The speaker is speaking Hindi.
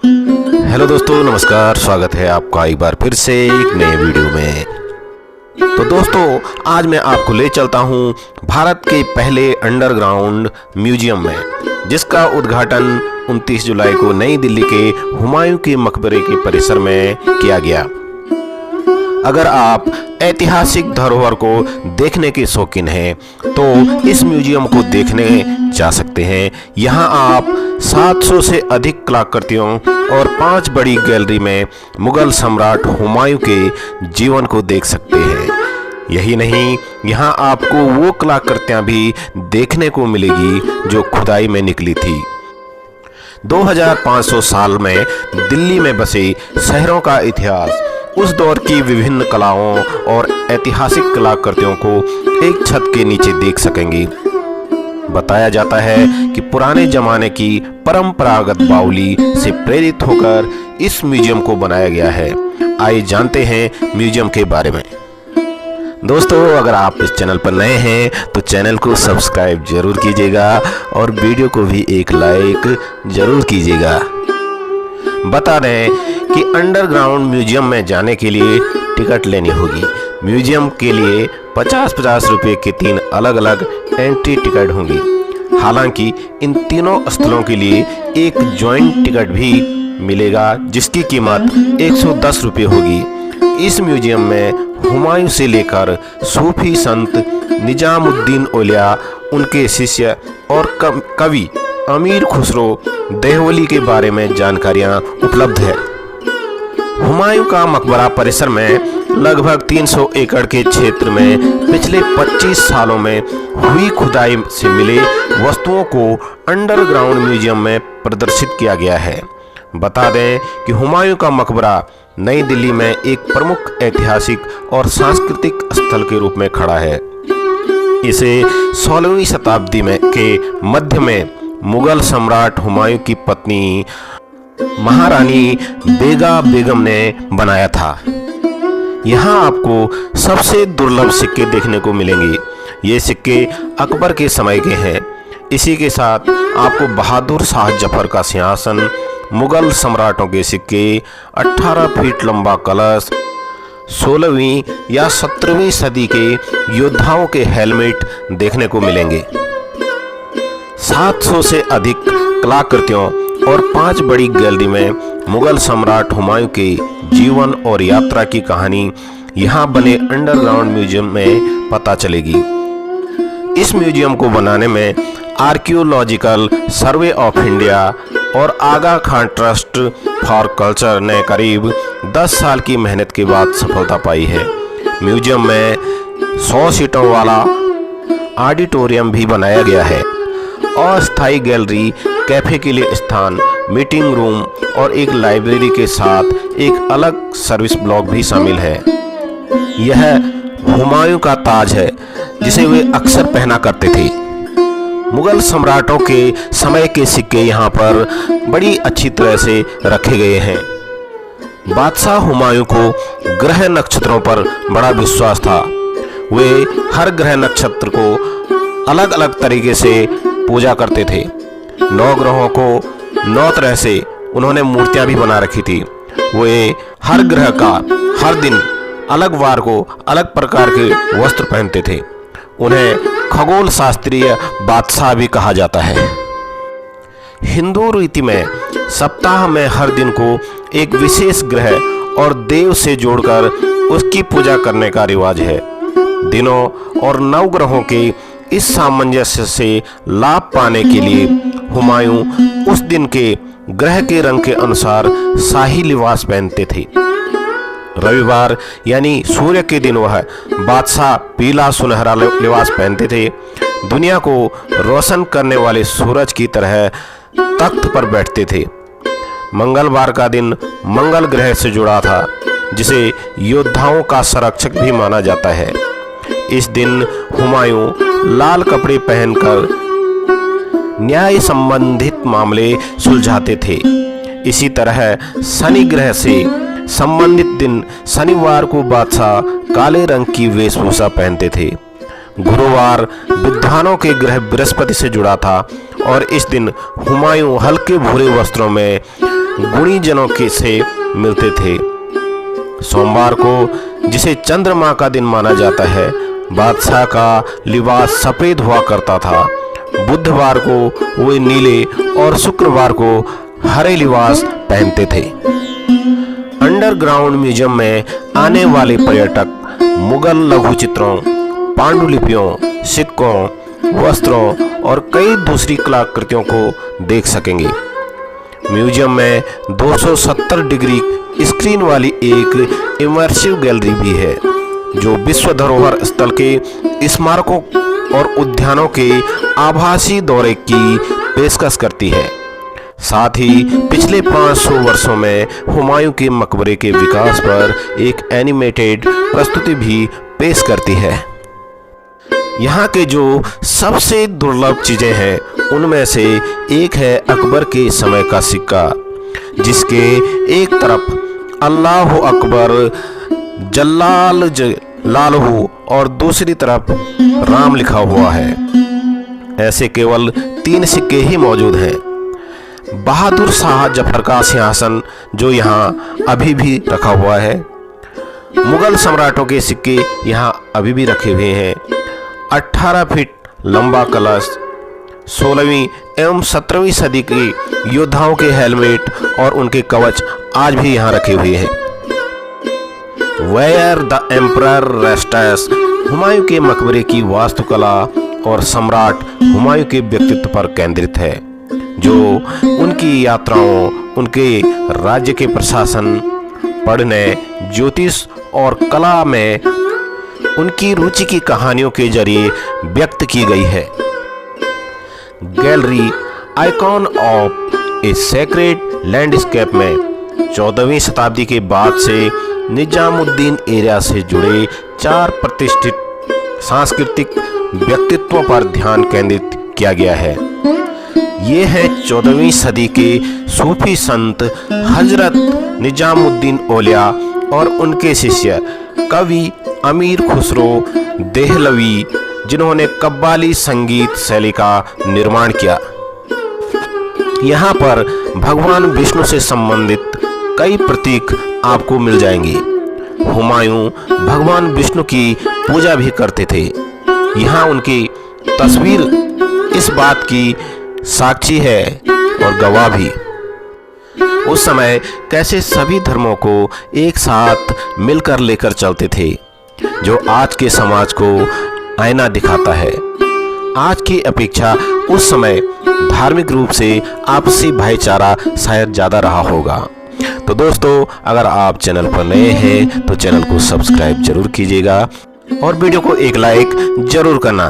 हेलो दोस्तों, नमस्कार। स्वागत है आपका एक बार फिर से एक नए वीडियो में। तो दोस्तों, आज मैं आपको ले चलता हूं भारत के पहले अंडरग्राउंड म्यूजियम में, जिसका उद्घाटन 29 जुलाई को नई दिल्ली के हुमायूं के मकबरे के परिसर में किया गया। अगर आप ऐतिहासिक धरोहर को देखने के शौकीन हैं तो इस म्यूजियम को देखने जा सकते हैं। यहाँ आप 700 से अधिक कलाकृतियों और 5 बड़ी गैलरी में मुगल सम्राट हुमायूं के जीवन को देख सकते हैं। यही नहीं, यहाँ आपको वो कलाकृतियाँ भी देखने को मिलेगी जो खुदाई में निकली थी। 2500 साल में दिल्ली में बसे शहरों का इतिहास, उस दौर की विभिन्न कलाओं और ऐतिहासिक कलाकृतियों को एक छत के नीचे देख सकेंगे। बताया जाता है कि पुराने जमाने की परंपरागत बावली से प्रेरित होकर इस म्यूजियम को बनाया गया है। आइए जानते हैं म्यूजियम के बारे में। दोस्तों, अगर आप इस चैनल पर नए हैं तो चैनल को सब्सक्राइब जरूर कीजिएगा और वीडियो को भी एक लाइक जरूर कीजिएगा। बता दें कि अंडरग्राउंड म्यूजियम में जाने के लिए टिकट लेनी होगी। म्यूजियम के लिए 50-50 रुपये के 3 अलग अलग एंट्री टिकट होंगी। हालांकि इन तीनों स्थलों के लिए एक जॉइंट टिकट भी मिलेगा, जिसकी कीमत 110 रुपये होगी। इस म्यूजियम में हुमायूं से लेकर सूफी संत निजामुद्दीन औलिया, उनके शिष्य और कवि अमीर खुसरो देहलवी के बारे में जानकारियां उपलब्ध है। हुमायूं का मकबरा परिसर में लगभग 300 एकड़ के क्षेत्र में पिछले 25 सालों में हुई खुदाई से मिले वस्तुओं को अंडरग्राउंड म्यूजियम में प्रदर्शित किया गया है। बता दें कि हुमायूं का मकबरा नई दिल्ली में एक प्रमुख ऐतिहासिक और सांस्कृतिक स्थल के रूप में खड़ा है। इसे 16वीं शताब्दी में के मध्य में मुगल सम्राट हुमायूं की पत्नी महारानी बेगा बेगम ने बनाया था। यहाँ आपको सबसे दुर्लभ सिक्के देखने को मिलेंगे। ये सिक्के अकबर के समय के हैं। इसी के साथ आपको बहादुर शाह जफर का सिंहासन, मुगल सम्राटों के सिक्के, 18 फीट लंबा कलश, 16वीं या 17वीं सदी के योद्धाओं के हेलमेट देखने को मिलेंगे। 700 से अधिक कलाकृतियों और 5 बड़ी गैलरी में मुगल सम्राट हुमायूं के जीवन और यात्रा की कहानी यहाँ बने अंडरग्राउंड म्यूजियम में पता चलेगी। इस म्यूजियम को बनाने में आर्कियोलॉजिकल सर्वे ऑफ इंडिया और आगा खान ट्रस्ट फॉर कल्चर ने करीब 10 साल की मेहनत के बाद सफलता पाई है। म्यूजियम में 100 सीटों वाला ऑडिटोरियम भी बनाया गया है। अस्थायी गैलरी, कैफे के लिए स्थान, मीटिंग रूम और एक लाइब्रेरी के साथ एक अलग सर्विस ब्लॉक भी शामिल है। यह हुमायूं का ताज है, जिसे वे अक्सर पहना करते थे। मुगल सम्राटों के समय के सिक्के यहाँ पर बड़ी अच्छी तरह से रखे गए हैं। बादशाह हुमायूं को ग्रह नक्षत्रों पर बड़ा विश्वास था। वे हर ग्रह नक्षत्र को अलग अलग तरीके से पूजा करते थे। 9 ग्रहों को 9 तरह से उन्होंने मूर्तियां भी बना रखी थी। वे हर ग्रह का हर दिन अलग वार को अलग प्रकार के वस्त्र पहनते थे। उन्हें खगोल शास्त्रीय बादशाह भी कहा जाता है। हिंदू रीति में सप्ताह में हर दिन को एक विशेष ग्रह और देव से जोड़कर उसकी पूजा करने का रिवाज है। दिनों और नवग्रहों के इस सामंजस्य से लाभ पाने के लिए हुमायूं उस दिन के ग्रह के रंग के अनुसार शाही लिबास पहनते थे। रविवार यानी सूर्य के दिन वह बादशाह पीला सुनहरा लिबास पहनते थे। दुनिया को रोशन करने वाले सूरज की तरह तख्त पर बैठते थे। मंगलवार का दिन मंगल ग्रह से जुड़ा था, जिसे योद्धाओं का संरक्षक भी माना जाता है। इस दिन हुमायूं लाल कपड़े पहनकर न्याय संबंधित मामले सुलझाते थे। इसी तरह शनि ग्रह से संबंधित दिन शनिवार को बादशाह काले रंग की वेशभूषा पहनते थे। गुरुवार विद्वानों के ग्रह बृहस्पति से जुड़ा था और इस दिन हुमायूं हल्के भूरे वस्त्रों में गुणी जनों के से मिलते थे। सोमवार को, जिसे चंद्रमा का दिन माना जाता है, बादशाह का लिबास सफेद हुआ करता था। बुधवार को वे नीले और शुक्रवार को हरे लिबास पहनते थे। अंडरग्राउंड म्यूजियम में आने वाले पर्यटक मुगल लघु चित्रों, पांडुलिपियों, सिक्कों, वस्त्रों और कई दूसरी कलाकृतियों को देख सकेंगे। म्यूजियम में 270 डिग्री स्क्रीन वाली एक इमर्सिव गैलरी भी है, जो विश्व धरोहर स्थल के स्मारकों और उद्यानों के आभासी दौरे की पेशकश करती है। साथ ही पिछले 500 वर्षों में हुमायूं के मकबरे के विकास पर एक एनिमेटेड प्रस्तुति भी पेश करती है। यहाँ के जो सबसे दुर्लभ चीजें हैं, उनमें से एक है अकबर के समय का सिक्का, जिसके एक तरफ अल्लाह अकबर जल्लाल जलालहू और दूसरी तरफ राम लिखा हुआ है। ऐसे केवल 3 सिक्के ही मौजूद हैं। बहादुर शाह जफर का सिंहासन जो यहाँ अभी भी रखा हुआ है। मुगल सम्राटों के सिक्के यहाँ अभी भी रखे हुए हैं। 18 फीट लंबा कलश, 16वीं एवं 17वीं सदी के योद्धाओं के हेलमेट और उनके कवच आज भी यहाँ रखे हुए हैं। Where the emperor rests, Humayun के मकबरे की वास्तुकला और सम्राट हुमायूं के व्यक्तित्व पर केंद्रित है, जो उनकी यात्राओं, उनके राज्य के प्रशासन, पढ़ने, ज्योतिष और कला में उनकी रुचि की कहानियों के जरिए व्यक्त की गई है। Gallery icon of A sacred landscape में 14वीं शताब्दी के बाद से निजामुद्दीन एरिया से जुड़े 4 प्रतिष्ठित सांस्कृतिक व्यक्तित्वों पर ध्यान केंद्रित किया गया है। ये है 14वीं सदी के सूफी संत हजरत निजामुद्दीन औलिया और उनके शिष्य कवि अमीर खुसरो देहलवी, जिन्होंने कव्वाली संगीत शैली का निर्माण किया। यहाँ पर भगवान विष्णु से संबंधित कई प्रतीक आपको मिल जाएंगे। हुमायूं भगवान विष्णु की पूजा भी करते थे। यहाँ उनकी तस्वीर इस बात की साक्षी है और गवाह भी। उस समय कैसे सभी धर्मों को एक साथ मिलकर लेकर चलते थे, जो आज के समाज को आईना दिखाता है। आज की अपेक्षा उस समय धार्मिक रूप से आपसी भाईचारा शायद ज़्यादा रहा होगा। तो दोस्तों, अगर आप चैनल पर नए हैं तो चैनल को सब्सक्राइब जरूर कीजिएगा और वीडियो को एक लाइक जरूर करना।